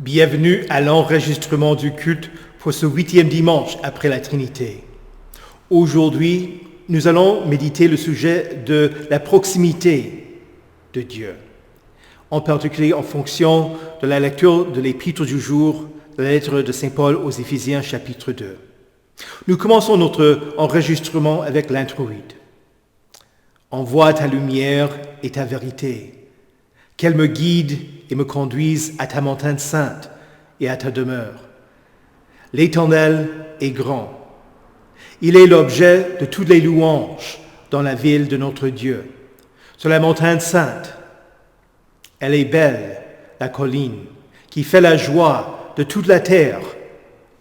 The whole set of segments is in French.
Bienvenue à l'enregistrement du culte pour ce 8e dimanche après la Trinité. Aujourd'hui, nous allons méditer le sujet de la proximité de Dieu, en particulier en fonction de la lecture de l'épître du jour, la lettre de Saint Paul aux Éphésiens chapitre 2. Nous commençons notre enregistrement avec l'introïde. Envoie ta lumière et ta vérité, qu'elle me guide et me conduise à ta montagne sainte et à ta demeure. L'Éternel est grand. Il est l'objet de toutes les louanges dans la ville de notre Dieu, sur la montagne sainte. Elle est belle, la colline, qui fait la joie de toute la terre,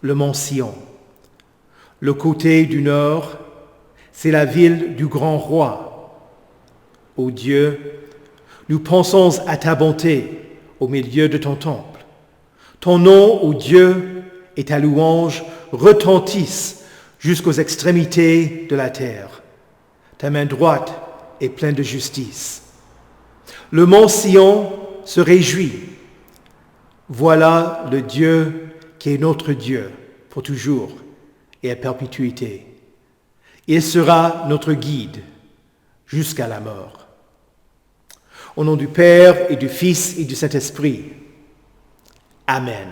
le mont Sion. Le côté du nord, c'est la ville du grand roi. Ô Dieu, nous pensons à ta bonté au milieu de ton temple. Ton nom, ô Dieu, et ta louange retentissent jusqu'aux extrémités de la terre. Ta main droite est pleine de justice. Le mont Sion se réjouit. Voilà le Dieu qui est notre Dieu pour toujours et à perpétuité. Il sera notre guide jusqu'à la mort. Au nom du Père et du Fils et du Saint-Esprit. Amen.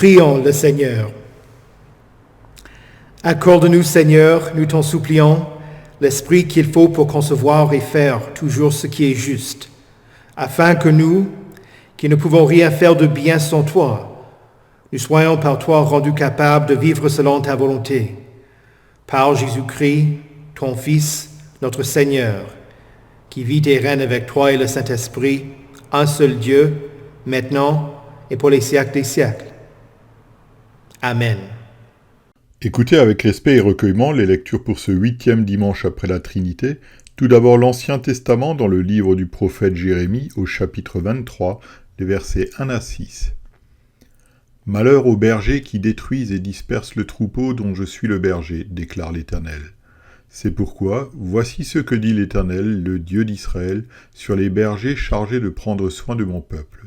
Prions le Seigneur. Accorde-nous, Seigneur, nous t'en supplions, l'esprit qu'il faut pour concevoir et faire toujours ce qui est juste, afin que nous, qui ne pouvons rien faire de bien sans toi, nous soyons par toi rendus capables de vivre selon ta volonté. Par Jésus-Christ, ton Fils, notre Seigneur, qui vit et règne avec toi et le Saint-Esprit, un seul Dieu, maintenant et pour les siècles des siècles. Amen. Écoutez avec respect et recueillement les lectures pour ce 8e dimanche après la Trinité. Tout d'abord l'Ancien Testament dans le livre du prophète Jérémie au chapitre 23, les versets 1 à 6. Malheur aux bergers qui détruisent et dispersent le troupeau dont je suis le berger, déclare l'Éternel. C'est pourquoi, voici ce que dit l'Éternel, le Dieu d'Israël, sur les bergers chargés de prendre soin de mon peuple.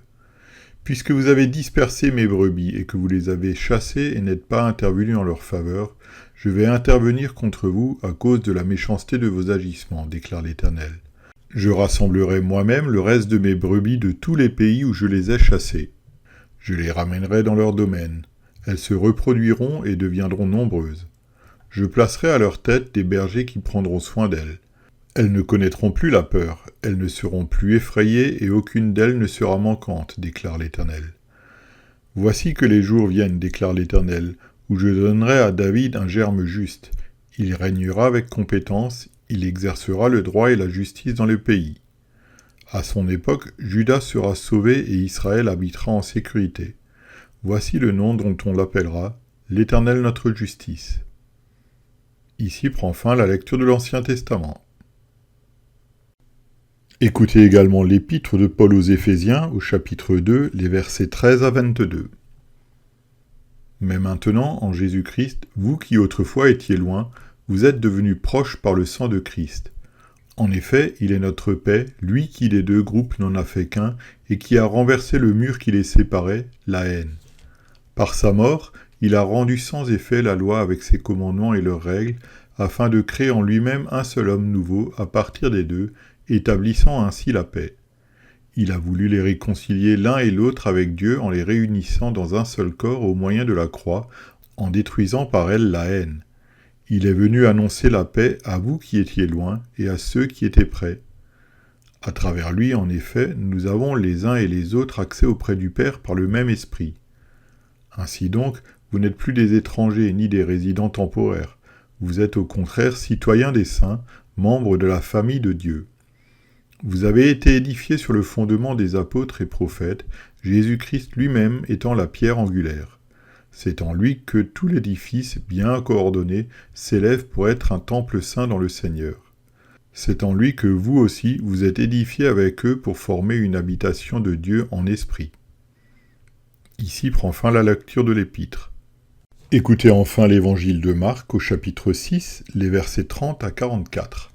Puisque vous avez dispersé mes brebis et que vous les avez chassées et n'êtes pas intervenus en leur faveur, je vais intervenir contre vous à cause de la méchanceté de vos agissements, déclare l'Éternel. Je rassemblerai moi-même le reste de mes brebis de tous les pays où je les ai chassées. Je les ramènerai dans leur domaine. Elles se reproduiront et deviendront nombreuses. Je placerai à leur tête des bergers qui prendront soin d'elles. Elles ne connaîtront plus la peur, elles ne seront plus effrayées et aucune d'elles ne sera manquante, déclare l'Éternel. Voici que les jours viennent, déclare l'Éternel, où je donnerai à David un germe juste. Il régnera avec compétence, il exercera le droit et la justice dans le pays. À son époque, Juda sera sauvé et Israël habitera en sécurité. Voici le nom dont on l'appellera, l'Éternel notre justice. Ici prend fin la lecture de l'Ancien Testament. Écoutez également l'épître de Paul aux Éphésiens, au chapitre 2, les versets 13 à 22. Mais maintenant, en Jésus-Christ, vous qui autrefois étiez loin, vous êtes devenus proches par le sang de Christ. En effet, il est notre paix, lui qui des deux groupes n'en a fait qu'un, et qui a renversé le mur qui les séparait, la haine. Par sa mort, il a rendu sans effet la loi avec ses commandements et leurs règles, afin de créer en lui-même un seul homme nouveau à partir des deux, établissant ainsi la paix. Il a voulu les réconcilier l'un et l'autre avec Dieu en les réunissant dans un seul corps au moyen de la croix, en détruisant par elle la haine. Il est venu annoncer la paix à vous qui étiez loin et à ceux qui étaient près. À travers lui, en effet, nous avons les uns et les autres accès auprès du Père par le même esprit. Ainsi donc, vous n'êtes plus des étrangers ni des résidents temporaires. Vous êtes au contraire citoyens des saints, membres de la famille de Dieu. Vous avez été édifiés sur le fondement des apôtres et prophètes, Jésus-Christ lui-même étant la pierre angulaire. C'est en lui que tout l'édifice, bien coordonné, s'élève pour être un temple saint dans le Seigneur. C'est en lui que vous aussi vous êtes édifiés avec eux pour former une habitation de Dieu en esprit. Ici prend fin la lecture de l'épître. Écoutez enfin l'évangile de Marc au chapitre 6, les versets 30 à 44.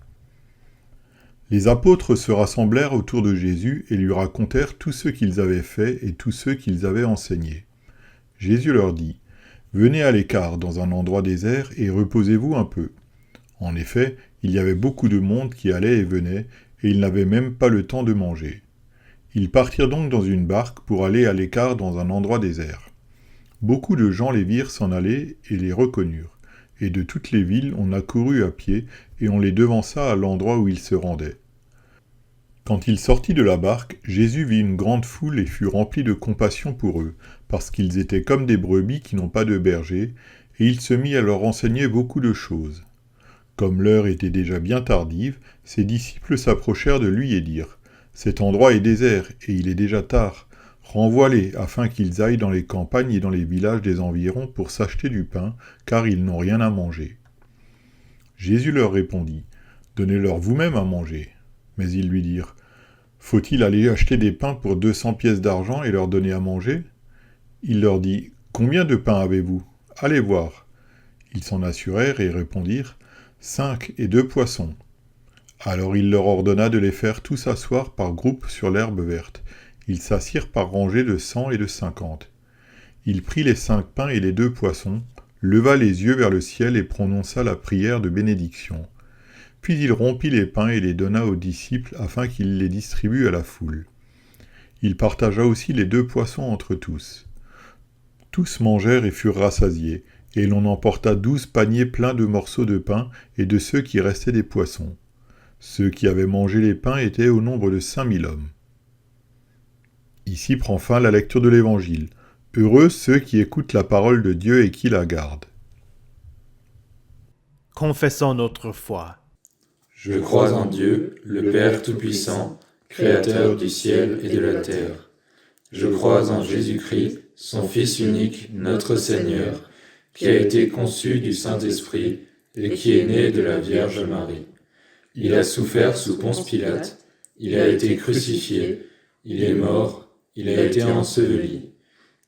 Les apôtres se rassemblèrent autour de Jésus et lui racontèrent tout ce qu'ils avaient fait et tout ce qu'ils avaient enseigné. Jésus leur dit : « Venez à l'écart dans un endroit désert et reposez-vous un peu. » En effet, il y avait beaucoup de monde qui allait et venait, et ils n'avaient même pas le temps de manger. Ils partirent donc dans une barque pour aller à l'écart dans un endroit désert. Beaucoup de gens les virent s'en aller et les reconnurent, et de toutes les villes on accourut à pied, et on les devança à l'endroit où ils se rendaient. Quand il sortit de la barque, Jésus vit une grande foule et fut rempli de compassion pour eux, parce qu'ils étaient comme des brebis qui n'ont pas de berger, et il se mit à leur enseigner beaucoup de choses. Comme l'heure était déjà bien tardive, ses disciples s'approchèrent de lui et dirent : « Cet endroit est désert, et il est déjà tard. Renvoie-les, afin qu'ils aillent dans les campagnes et dans les villages des environs pour s'acheter du pain, car ils n'ont rien à manger. » Jésus leur répondit : « Donnez-leur vous-même à manger. » Mais ils lui dirent : « Faut-il aller acheter des pains pour 200 pièces d'argent et leur donner à manger ?» Il leur dit : « Combien de pains avez-vous ? Allez voir. » Ils s'en assurèrent et répondirent : « 5 et 2 poissons. » Alors il leur ordonna de les faire tous asseoir par groupes sur l'herbe verte. Ils s'assirent par rangées de 100 et de 50. Il prit les 5 pains et les 2 poissons, leva les yeux vers le ciel et prononça la prière de bénédiction. Puis il rompit les pains et les donna aux disciples afin qu'ils les distribuent à la foule. Il partagea aussi les 2 poissons entre tous. Tous mangèrent et furent rassasiés, et l'on emporta 12 paniers pleins de morceaux de pain et de ceux qui restaient des poissons. Ceux qui avaient mangé les pains étaient au nombre de 5000 hommes. Ici prend fin la lecture de l'Évangile. Heureux ceux qui écoutent la parole de Dieu et qui la gardent. Confessons notre foi. Je crois en Dieu, le Père Tout-Puissant, Créateur du ciel et de la terre. Je crois en Jésus-Christ, son Fils unique, notre Seigneur, qui a été conçu du Saint-Esprit et qui est né de la Vierge Marie. Il a souffert sous Ponce Pilate, il a été crucifié, il est mort, il a été enseveli.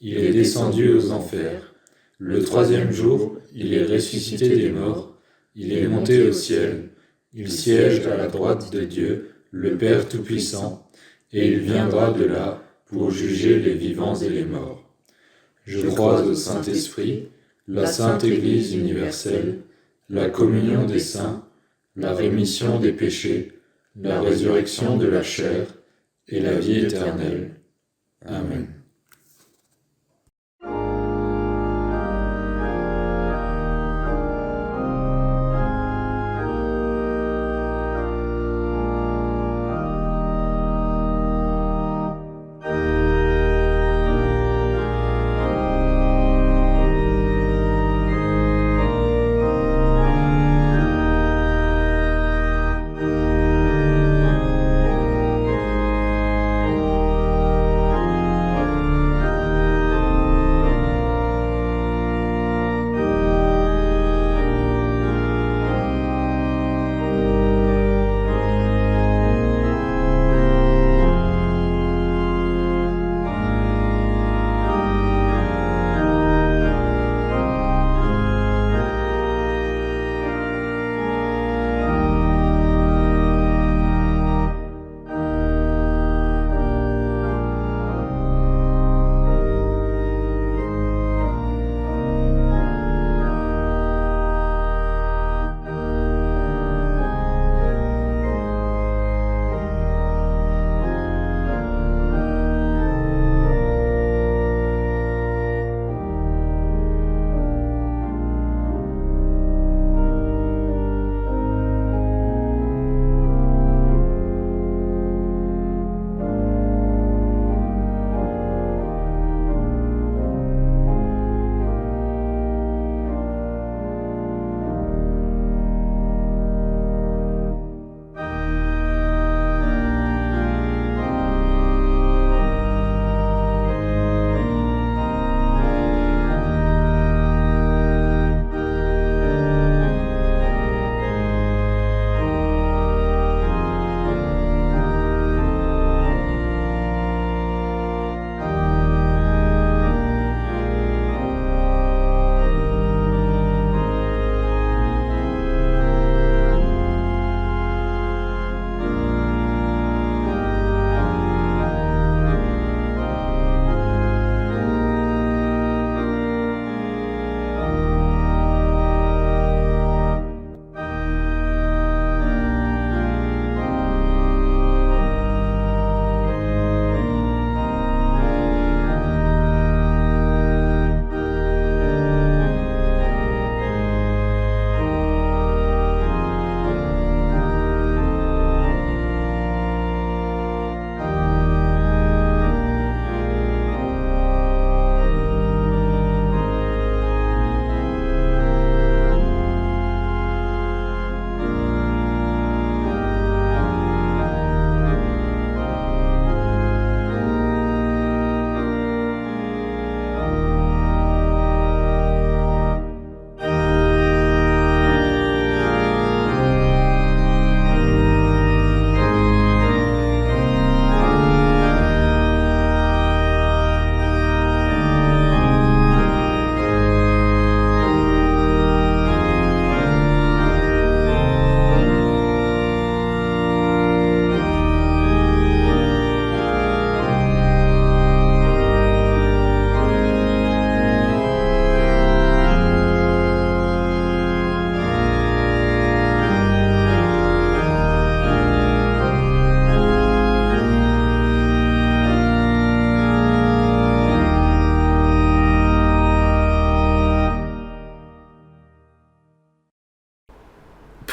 il est descendu aux enfers. Le troisième jour, il est ressuscité des morts, il est monté au ciel, il siège à la droite de Dieu, le Père Tout-Puissant, et il viendra de là pour juger les vivants et les morts. Je crois au Saint-Esprit, la Sainte Église universelle, la communion des saints, la rémission des péchés, la résurrection de la chair et la vie éternelle. Amen.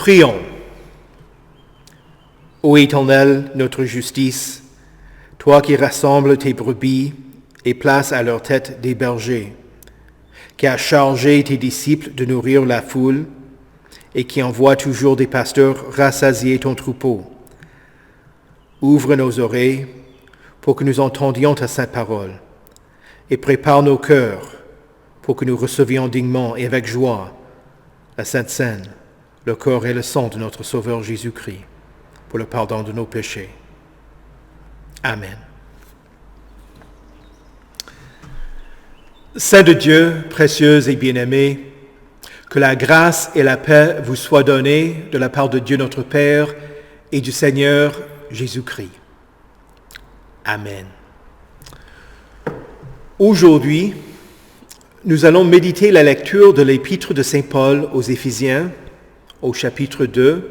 Prions. Ô Éternel, notre justice, toi qui rassembles tes brebis et places à leur tête des bergers, qui as chargé tes disciples de nourrir la foule et qui envoie toujours des pasteurs rassasier ton troupeau, ouvre nos oreilles pour que nous entendions ta sainte parole et prépare nos cœurs pour que nous recevions dignement et avec joie la Sainte Seine, le corps et le sang de notre Sauveur Jésus-Christ, pour le pardon de nos péchés. Amen. Saints de Dieu, précieux et bien-aimés, que la grâce et la paix vous soient données de la part de Dieu notre Père et du Seigneur Jésus-Christ. Amen. Aujourd'hui, nous allons méditer la lecture de l'épître de Saint Paul aux Éphésiens, au chapitre 2,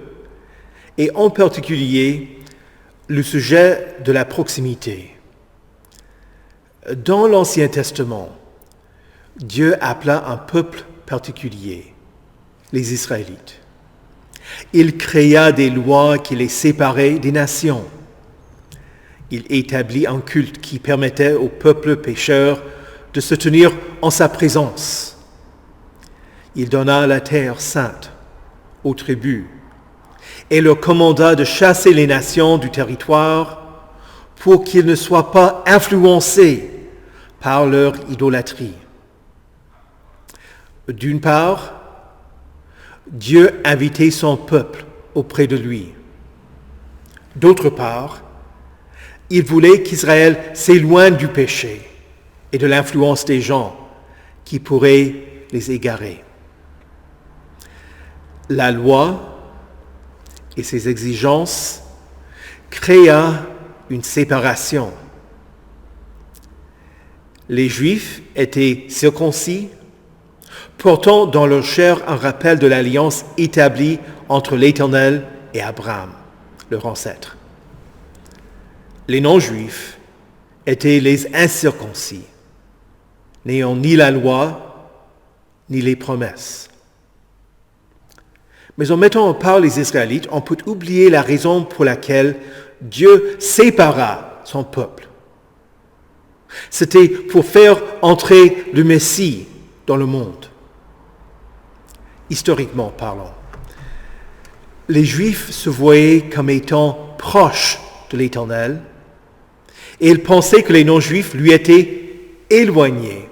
et en particulier le sujet de la proximité. Dans l'Ancien Testament, Dieu appela un peuple particulier, les Israélites. Il créa des lois qui les séparaient des nations. Il établit un culte qui permettait au peuple pécheur de se tenir en sa présence. Il donna la terre sainte aux tribus et leur commanda de chasser les nations du territoire pour qu'ils ne soient pas influencés par leur idolâtrie. D'une part, Dieu invitait son peuple auprès de lui. D'autre part, il voulait qu'Israël s'éloigne du péché et de l'influence des gens qui pourraient les égarer. La loi et ses exigences créa une séparation. Les Juifs étaient circoncis, portant dans leur chair un rappel de l'alliance établie entre l'Éternel et Abraham, leur ancêtre. Les non-Juifs étaient les incirconcis, n'ayant ni la loi, ni les promesses. Mais en mettant en part les Israélites, on peut oublier la raison pour laquelle Dieu sépara son peuple. C'était pour faire entrer le Messie dans le monde. Historiquement parlant, les Juifs se voyaient comme étant proches de l'Éternel et ils pensaient que les non-Juifs lui étaient éloignés.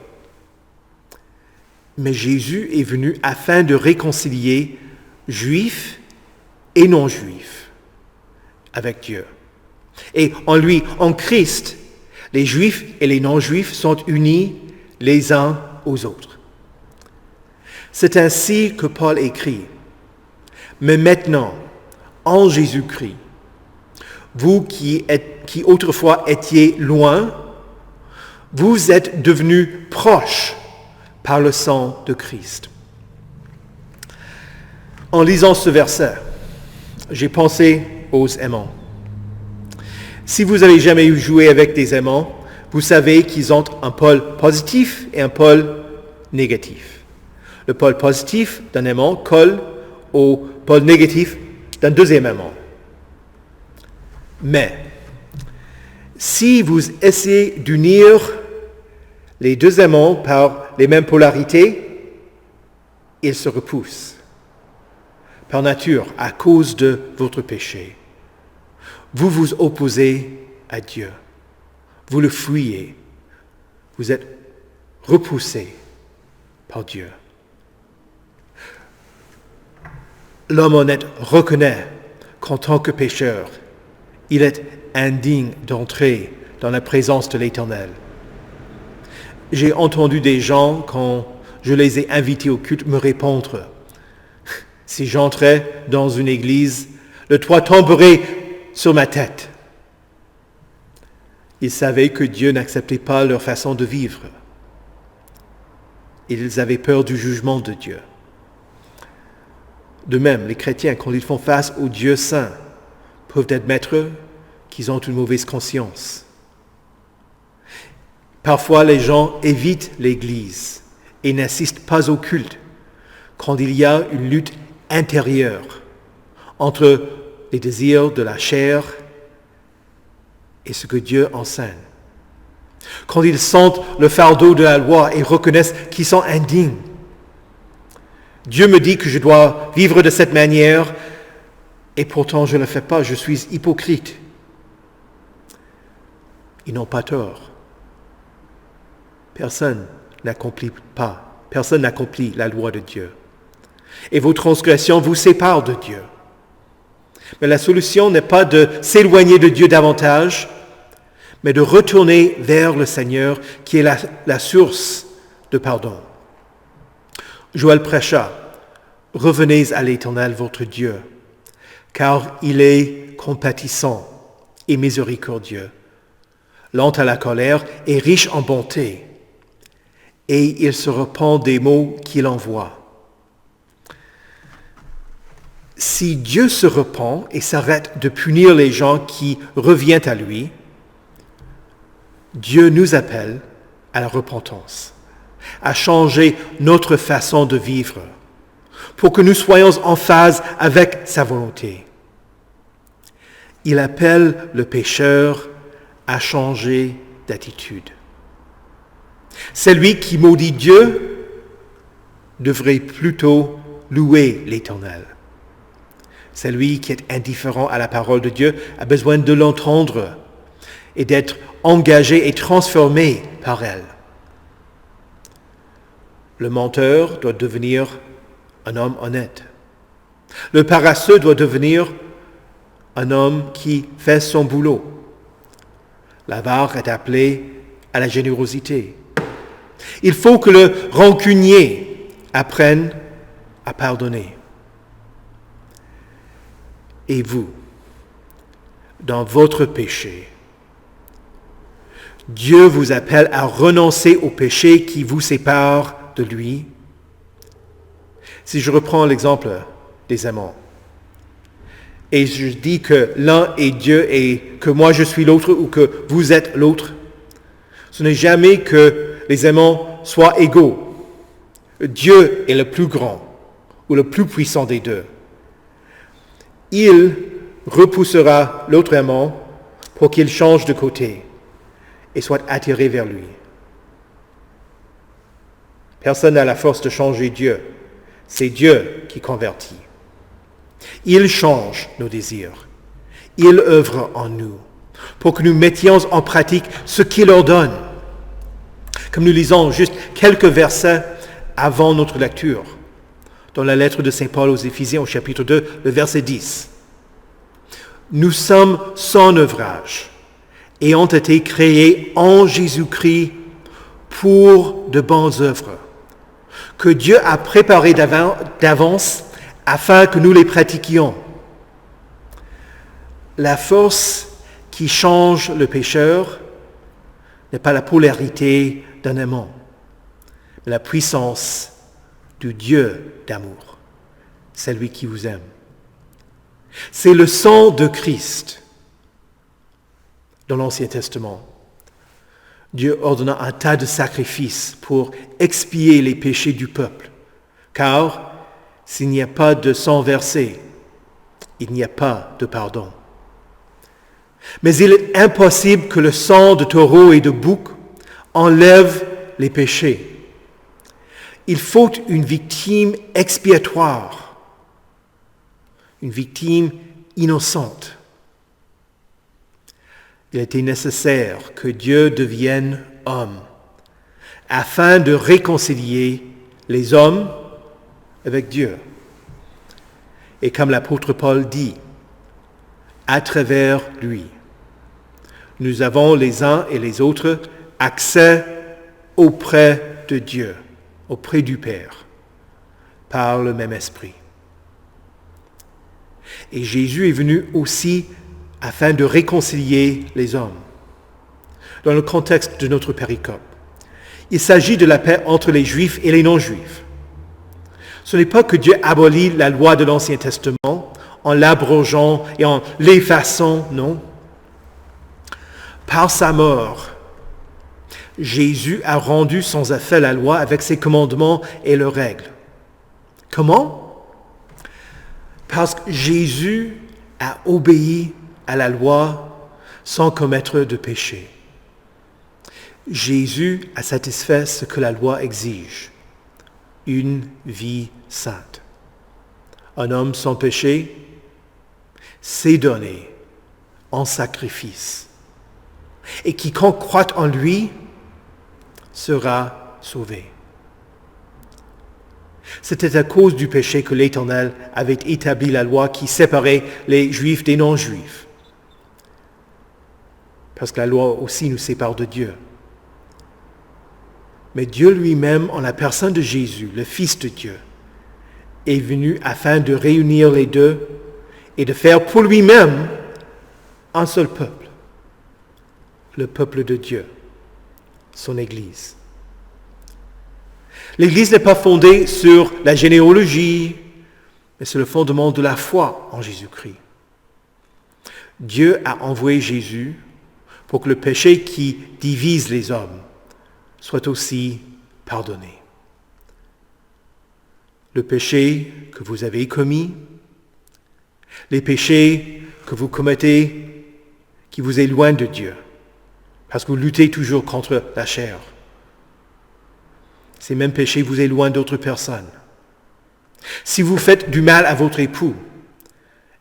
Mais Jésus est venu afin de réconcilier Juifs et non-Juifs avec Dieu. Et en lui, en Christ, les Juifs et les non-Juifs sont unis les uns aux autres. C'est ainsi que Paul écrit. Mais maintenant, en Jésus-Christ, vous qui autrefois étiez loin, vous êtes devenus proches par le sang de Christ. En lisant ce verset, j'ai pensé aux aimants. Si vous avez jamais joué avec des aimants, vous savez qu'ils ont un pôle positif et un pôle négatif. Le pôle positif d'un aimant colle au pôle négatif d'un deuxième aimant. Mais, si vous essayez d'unir les deux aimants par les mêmes polarités, ils se repoussent. Par nature, à cause de votre péché. Vous vous opposez à Dieu. Vous le fuyez. Vous êtes repoussé par Dieu. L'homme honnête reconnaît qu'en tant que pécheur, il est indigne d'entrer dans la présence de l'Éternel. J'ai entendu des gens, quand je les ai invités au culte, me répondre: si j'entrais dans une église, le toit tomberait sur ma tête. Ils savaient que Dieu n'acceptait pas leur façon de vivre. Ils avaient peur du jugement de Dieu. De même, les chrétiens, quand ils font face au Dieu saint, peuvent admettre qu'ils ont une mauvaise conscience. Parfois, les gens évitent l'Église et n'assistent pas au culte quand il y a une lutte intérieure entre les désirs de la chair et ce que Dieu enseigne. Quand ils sentent le fardeau de la loi et reconnaissent qu'ils sont indignes. Dieu me dit que je dois vivre de cette manière et pourtant je ne le fais pas, je suis hypocrite. Ils n'ont pas tort. Personne n'accomplit la loi de Dieu. Et vos transgressions vous séparent de Dieu. Mais la solution n'est pas de s'éloigner de Dieu davantage, mais de retourner vers le Seigneur qui est la source de pardon. Joël prêcha, « Revenez à l'Éternel votre Dieu, car il est compatissant et miséricordieux, lent à la colère et riche en bonté, et il se repent des maux qu'il envoie. » Si Dieu se repent et s'arrête de punir les gens qui reviennent à lui, Dieu nous appelle à la repentance, à changer notre façon de vivre, pour que nous soyons en phase avec sa volonté. Il appelle le pécheur à changer d'attitude. Celui qui maudit Dieu devrait plutôt louer l'Éternel. Celui qui est indifférent à la parole de Dieu a besoin de l'entendre et d'être engagé et transformé par elle. Le menteur doit devenir un homme honnête. Le paresseux doit devenir un homme qui fait son boulot. L'avare est appelé à la générosité. Il faut que le rancunier apprenne à pardonner. Et vous, dans votre péché, Dieu vous appelle à renoncer au péché qui vous sépare de lui. Si je reprends l'exemple des amants, et je dis que l'un est Dieu et que moi je suis l'autre ou que vous êtes l'autre, ce n'est jamais que les amants soient égaux. Dieu est le plus grand ou le plus puissant des deux. Il repoussera l'autre amant pour qu'il change de côté et soit attiré vers lui. Personne n'a la force de changer Dieu. C'est Dieu qui convertit. Il change nos désirs. Il œuvre en nous pour que nous mettions en pratique ce qu'il ordonne. Comme nous lisons juste quelques versets avant notre lecture, dans la lettre de Saint Paul aux Éphésiens au chapitre 2, le verset 10. Nous sommes son œuvrage, ayant été créés en Jésus-Christ pour de bonnes œuvres, que Dieu a préparées d'avance afin que nous les pratiquions. La force qui change le pécheur n'est pas la polarité d'un aimant, mais la puissance du Dieu d'amour, celui qui vous aime. C'est le sang de Christ dans l'Ancien Testament. Dieu ordonna un tas de sacrifices pour expier les péchés du peuple, car s'il n'y a pas de sang versé, il n'y a pas de pardon. Mais il est impossible que le sang de taureau et de bouc enlève les péchés. Il faut une victime expiatoire, une victime innocente. Il était nécessaire que Dieu devienne homme afin de réconcilier les hommes avec Dieu. Et comme l'apôtre Paul dit, à travers lui, nous avons les uns et les autres accès auprès de Dieu, auprès du Père, par le même esprit. Et Jésus est venu aussi afin de réconcilier les hommes. Dans le contexte de notre péricope, il s'agit de la paix entre les Juifs et les non-Juifs. Ce n'est pas que Dieu abolit la loi de l'Ancien Testament en l'abrogeant et en l'effaçant, non. Par sa mort, Jésus a rendu sans effet la loi avec ses commandements et leurs règles. Comment? Parce que Jésus a obéi à la loi sans commettre de péché. Jésus a satisfait ce que la loi exige, une vie sainte. Un homme sans péché s'est donné en sacrifice. Et quiconque croit en lui sera sauvé. C'était à cause du péché que l'Éternel avait établi la loi qui séparait les Juifs des non-Juifs. Parce que la loi aussi nous sépare de Dieu. Mais Dieu lui-même, en la personne de Jésus, le Fils de Dieu, est venu afin de réunir les deux et de faire pour lui-même un seul peuple, le peuple de Dieu, son Église. L'Église n'est pas fondée sur la généalogie, mais sur le fondement de la foi en Jésus-Christ. Dieu a envoyé Jésus pour que le péché qui divise les hommes soit aussi pardonné. Le péché que vous avez commis, les péchés que vous commettez qui vous éloignent de Dieu, parce que vous luttez toujours contre la chair. Ces mêmes péchés vous éloignent d'autres personnes. Si vous faites du mal à votre époux,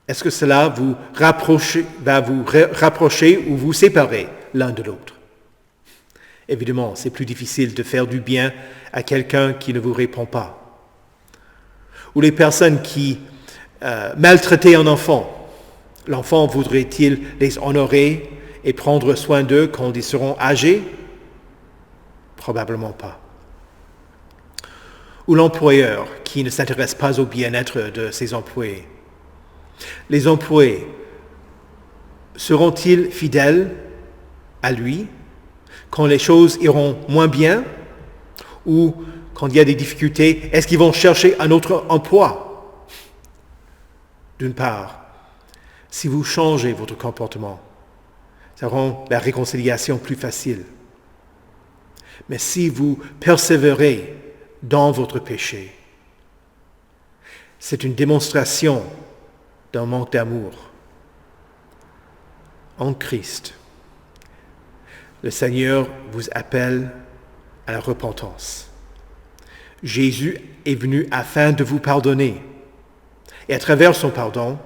est-ce que cela va vous rapprocher ou vous séparer l'un de l'autre? Évidemment, c'est plus difficile de faire du bien à quelqu'un qui ne vous répond pas. Ou les personnes qui maltraitaient un enfant. L'enfant voudrait-il les honorer et prendre soin d'eux quand ils seront âgés? Probablement pas. Ou l'employeur qui ne s'intéresse pas au bien-être de ses employés. Les employés seront-ils fidèles à lui quand les choses iront moins bien ou quand il y a des difficultés? Est-ce qu'ils vont chercher un autre emploi? D'une part, si vous changez votre comportement, ça rend la réconciliation plus facile. Mais si vous persévérez dans votre péché, c'est une démonstration d'un manque d'amour. En Christ, le Seigneur vous appelle à la repentance. Jésus est venu afin de vous pardonner et à travers son pardon,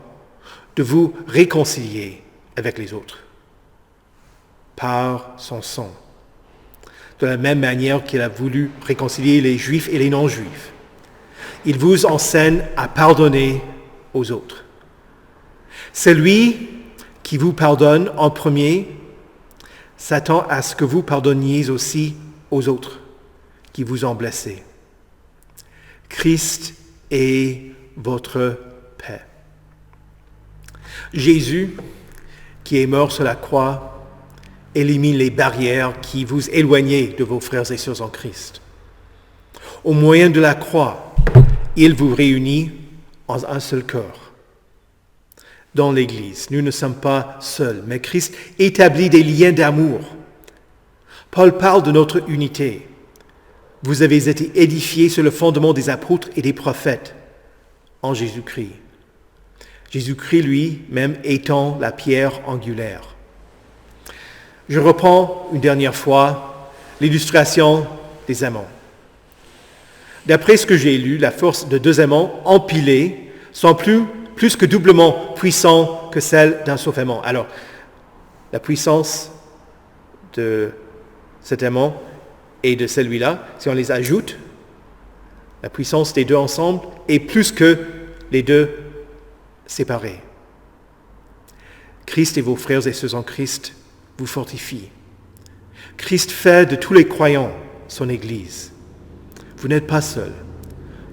de vous réconcilier avec les autres par son sang. De la même manière qu'il a voulu réconcilier les Juifs et les non-Juifs, il vous enseigne à pardonner aux autres. Celui qui vous pardonne en premier s'attend à ce que vous pardonniez aussi aux autres qui vous ont blessé. Christ est votre paix. Jésus, qui est mort sur la croix, élimine les barrières qui vous éloignaient de vos frères et sœurs en Christ. Au moyen de la croix, il vous réunit en un seul cœur. Dans l'Église, nous ne sommes pas seuls, mais Christ établit des liens d'amour. Paul parle de notre unité. Vous avez été édifiés sur le fondement des apôtres et des prophètes en Jésus-Christ. Jésus-Christ lui-même étant la pierre angulaire. Je reprends une dernière fois l'illustration des aimants. D'après ce que j'ai lu, la force de deux aimants empilés sont plus que doublement puissants que celle d'un seul aimant. Alors, la puissance de cet aimant et de celui-là, si on les ajoute, la puissance des deux ensemble est plus que les deux séparés. Christ et vos frères et sœurs en Christ vous fortifient. Christ fait de tous les croyants son Église. Vous n'êtes pas seuls.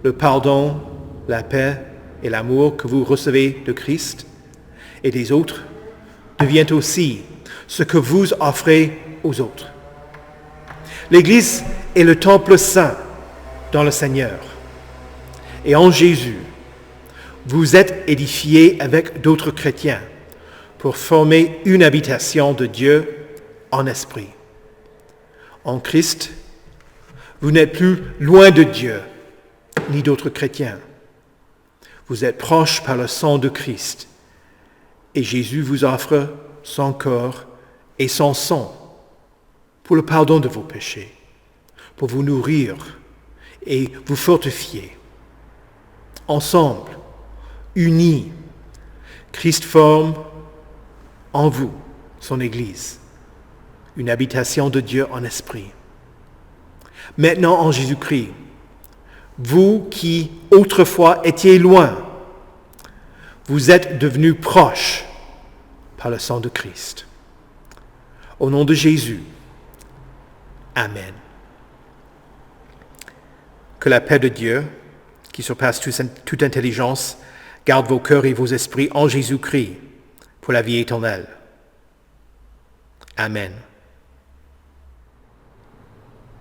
Le pardon, la paix et l'amour que vous recevez de Christ et des autres devient aussi ce que vous offrez aux autres. L'Église est le temple saint dans le Seigneur. Et en Jésus, vous êtes édifiés avec d'autres chrétiens pour former une habitation de Dieu en esprit. En Christ, vous n'êtes plus loin de Dieu, ni d'autres chrétiens. Vous êtes proches par le sang de Christ, et Jésus vous offre son corps et son sang pour le pardon de vos péchés, pour vous nourrir et vous fortifier. Ensemble, unis, Christ forme en vous son Église, une habitation de Dieu en esprit. Maintenant, en Jésus-Christ, vous qui autrefois étiez loin, vous êtes devenus proches par le sang de Christ. Au nom de Jésus, Amen. Que la paix de Dieu, qui surpasse toute intelligence, garde vos cœurs et vos esprits en Jésus-Christ pour la vie éternelle. Amen.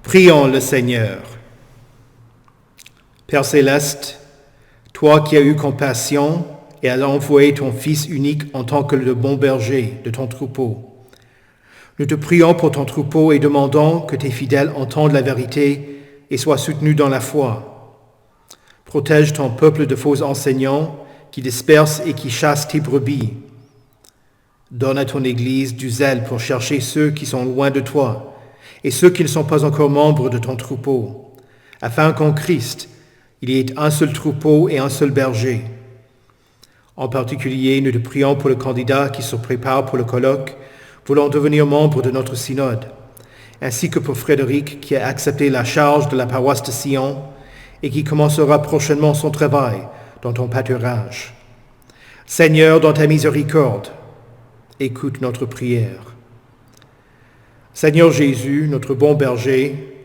Prions le Seigneur. Père céleste, toi qui as eu compassion et as envoyé ton Fils unique en tant que le bon berger de ton troupeau, nous te prions pour ton troupeau et demandons que tes fidèles entendent la vérité et soient soutenus dans la foi. Protège ton peuple de faux enseignants qui dispersent et qui chassent tes brebis. Donne à ton Église du zèle pour chercher ceux qui sont loin de toi et ceux qui ne sont pas encore membres de ton troupeau, afin qu'en Christ, il y ait un seul troupeau et un seul berger. En particulier, nous te prions pour le candidat qui se prépare pour le colloque, voulant devenir membre de notre synode, ainsi que pour Frédéric qui a accepté la charge de la paroisse de Sion et qui commencera prochainement son travail dans ton pâturage. Seigneur, dans ta miséricorde, écoute notre prière. Seigneur Jésus, notre bon berger,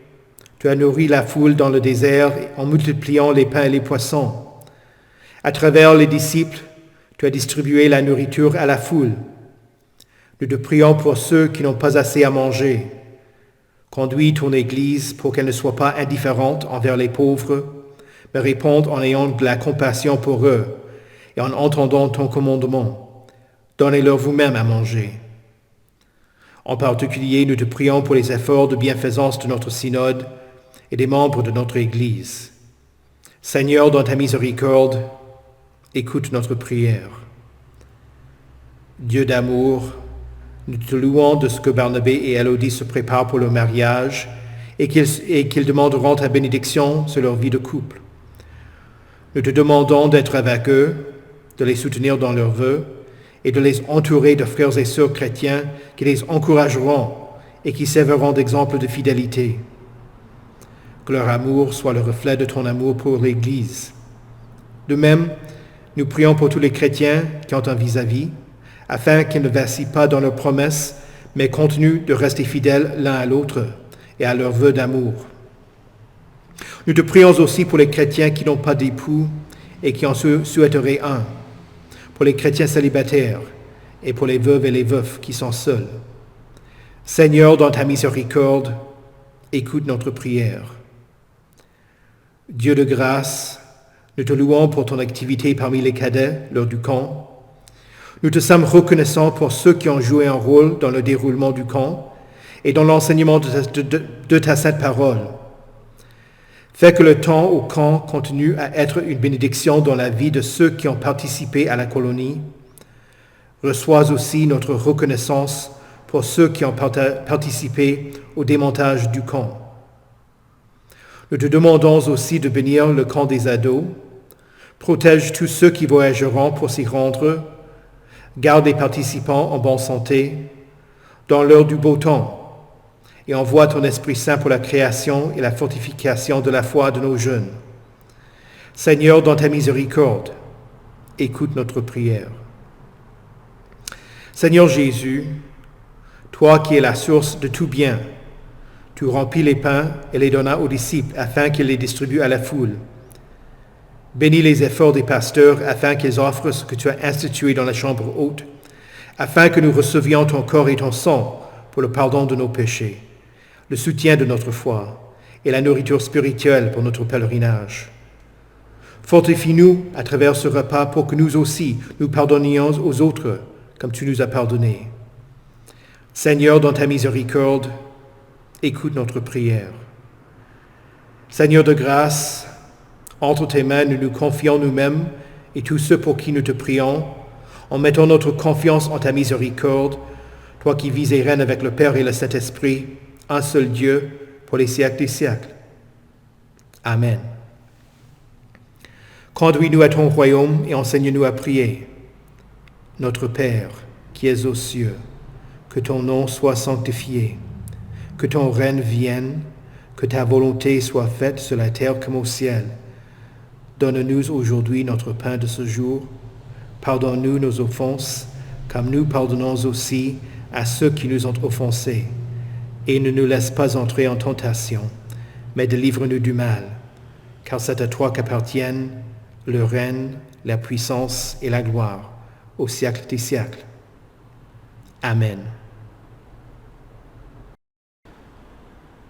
tu as nourri la foule dans le désert en multipliant les pains et les poissons. À travers les disciples, tu as distribué la nourriture à la foule. Nous te prions pour ceux qui n'ont pas assez à manger. Conduis ton Église pour qu'elle ne soit pas indifférente envers les pauvres, mais réponde en ayant de la compassion pour eux et en entendant ton commandement. Donnez-leur vous-même à manger. En particulier, nous te prions pour les efforts de bienfaisance de notre synode et des membres de notre Église. Seigneur, dans ta miséricorde, écoute notre prière. Dieu d'amour, nous te louons de ce que Barnabé et Élodie se préparent pour leur mariage et qu'ils demanderont ta bénédiction sur leur vie de couple. Nous te demandons d'être avec eux, de les soutenir dans leurs vœux et de les entourer de frères et sœurs chrétiens qui les encourageront et qui serviront d'exemple de fidélité. Que leur amour soit le reflet de ton amour pour l'Église. De même, nous prions pour tous les chrétiens qui ont un vis-à-vis, afin qu'ils ne vacillent pas dans leurs promesses, mais continuent de rester fidèles l'un à l'autre et à leurs vœux d'amour. Nous te prions aussi pour les chrétiens qui n'ont pas d'époux et qui en souhaiteraient un, pour les chrétiens célibataires et pour les veuves et les veufs qui sont seuls. Seigneur, dans ta miséricorde, écoute notre prière. Dieu de grâce, nous te louons pour ton activité parmi les cadets lors du camp. Nous te sommes reconnaissants pour ceux qui ont joué un rôle dans le déroulement du camp et dans l'enseignement de ta sainte parole. Fais que le temps au camp continue à être une bénédiction dans la vie de ceux qui ont participé à la colonie. Reçois aussi notre reconnaissance pour ceux qui ont participé au démontage du camp. Nous te demandons aussi de bénir le camp des ados. Protège tous ceux qui voyageront pour s'y rendre. Garde les participants en bonne santé, dans l'heure du beau temps, et envoie ton Esprit Saint pour la création et la fortification de la foi de nos jeunes. Seigneur, dans ta miséricorde, écoute notre prière. Seigneur Jésus, toi qui es la source de tout bien, tu remplis les pains et les donnas aux disciples afin qu'ils les distribuent à la foule. Bénis les efforts des pasteurs afin qu'ils offrent ce que tu as institué dans la chambre haute, afin que nous recevions ton corps et ton sang pour le pardon de nos péchés, le soutien de notre foi et la nourriture spirituelle pour notre pèlerinage. Fortifie-nous à travers ce repas pour que nous aussi nous pardonnions aux autres comme tu nous as pardonnés. Seigneur, dans ta miséricorde, écoute notre prière. Seigneur de grâce, entre tes mains, nous nous confions nous-mêmes et tous ceux pour qui nous te prions, en mettant notre confiance en ta miséricorde, toi qui vis et règnes avec le Père et le Saint-Esprit, un seul Dieu, pour les siècles des siècles. Amen. Conduis-nous à ton royaume et enseigne-nous à prier. Notre Père, qui es aux cieux, que ton nom soit sanctifié, que ton règne vienne, que ta volonté soit faite sur la terre comme au ciel. Donne-nous aujourd'hui notre pain de ce jour. Pardonne-nous nos offenses, comme nous pardonnons aussi à ceux qui nous ont offensés. Et ne nous laisse pas entrer en tentation, mais délivre-nous du mal. car c'est à toi qu'appartiennent le règne, la puissance et la gloire au siècle des siècles. Amen.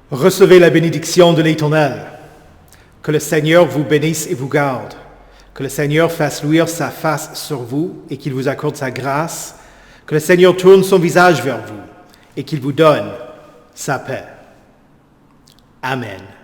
Recevez la bénédiction de l'Éternel. Que le Seigneur vous bénisse et vous garde. Que le Seigneur fasse luire sa face sur vous et qu'il vous accorde sa grâce. Que le Seigneur tourne son visage vers vous et qu'il vous donne sa paix. Amen.